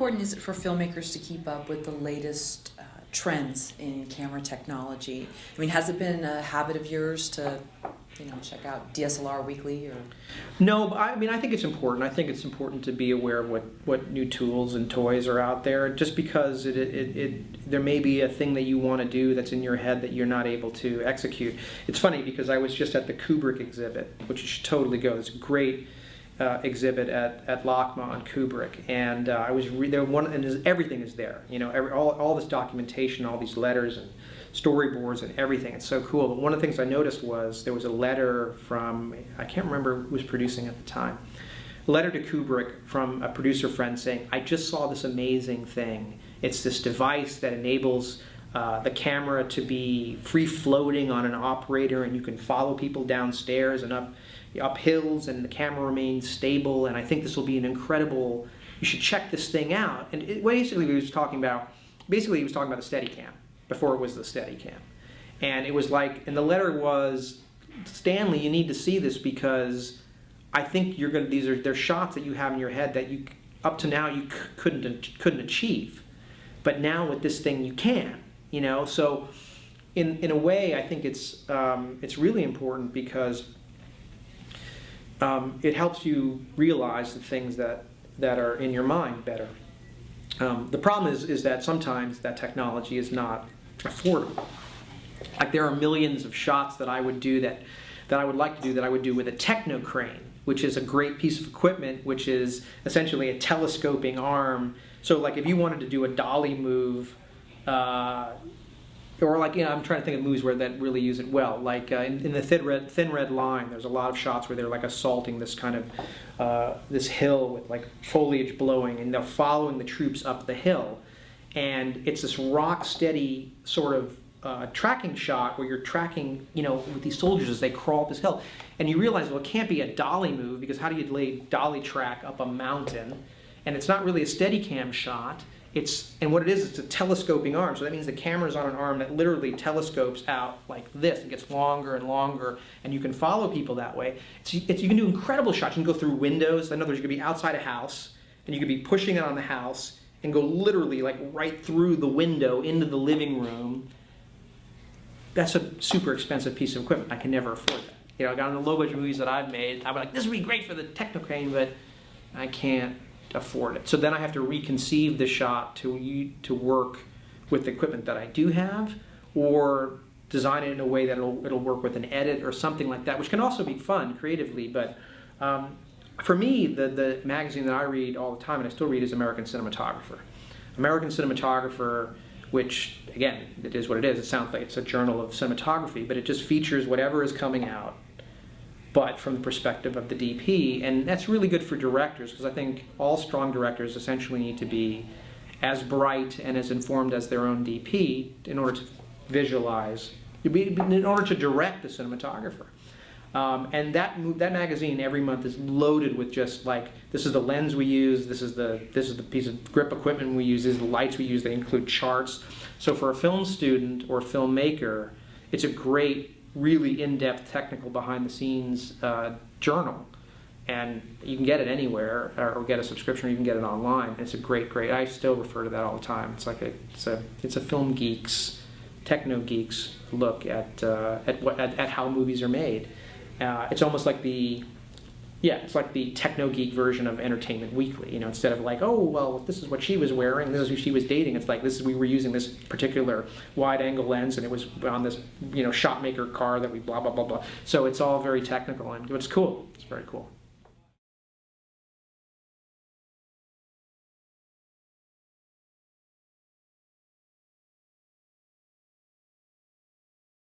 important is it for filmmakers to keep up with the latest trends in camera technology? I mean, has it been a habit of yours to, check out DSLR Weekly or? No, but I mean, I think it's important. I think it's important to be aware of what new tools and toys are out there. Just because there may be a thing that you want to do that's in your head that you're not able to execute. It's funny because I was just at the Kubrick exhibit, which you should totally go. It's a great exhibit at LACMA on Kubrick, and I was there. Everything is there. All this documentation, all these letters and storyboards and everything. It's so cool. But one of the things I noticed was there was a letter from, I can't remember who was producing at the time, a letter to Kubrick from a producer friend saying, I just saw this amazing thing. It's this device that enables the camera to be free floating on an operator, and you can follow people downstairs and up hills, and the camera remains stable, and I think this will be an incredible, you should check this thing out. And basically he was talking about the Steadicam, before it was the Steadicam. And it was like, and the letter was, Stanley, you need to see this because I think they're shots that you have in your head that you, up to now, you couldn't achieve. But now with this thing you can, So in a way, I think it's really important because it helps you realize the things that are in your mind better. The problem is that sometimes that technology is not affordable. Like there are millions of shots that I would do that I would like to do that I would do with a Techno Crane, which is a great piece of equipment, which is essentially a telescoping arm. So like if you wanted to do a dolly move, or like, I'm trying to think of movies where that really use it well. Like in the Thin Red Line, there's a lot of shots where they're like assaulting this kind of, this hill with like foliage blowing, and they're following the troops up the hill. And it's this rock steady sort of tracking shot where you're tracking, with these soldiers as they crawl up this hill. And you realize, well, it can't be a dolly move because how do you lay dolly track up a mountain? And it's not really a Steadicam shot. And what it is, it's a telescoping arm. So that means the camera's on an arm that literally telescopes out like this. It gets longer and longer, and you can follow people that way. You can do incredible shots. You can go through windows. In other words, you could be outside a house, and you could be pushing it on the house, and go literally like right through the window into the living room. That's a super expensive piece of equipment. I can never afford that. I got on the low budget movies that I've made. I'm like, this would be great for the Techno Crane, but I can't afford it. So then I have to reconceive the shot to work with the equipment that I do have, or design it in a way that it'll work with an edit or something like that, which can also be fun creatively. But for me, the magazine that I read all the time, and I still read, is American Cinematographer. American Cinematographer, which, again, it is what it is. It sounds like it's a journal of cinematography, but it just features whatever is coming out, but from the perspective of the DP. And that's really good for directors, because I think all strong directors essentially need to be as bright and as informed as their own DP in order to visualize, in order to direct the cinematographer. And that magazine every month is loaded with just like, this is the lens we use, this is the piece of grip equipment we use, these are the lights we use. They include charts. So for a film student or filmmaker, it's a great, really in-depth, technical, behind-the-scenes journal. And you can get it anywhere, or get a subscription, or you can get it online. It's a great, I still refer to that all the time. It's like it's a film geeks, techno geeks look at how movies are made. It's almost like it's like the techno geek version of Entertainment Weekly. Instead of like, oh well, this is what she was wearing, this is who she was dating. It's like, we were using this particular wide-angle lens, and it was on this shot maker car that we blah blah blah blah. So it's all very technical, and it's cool. It's very cool.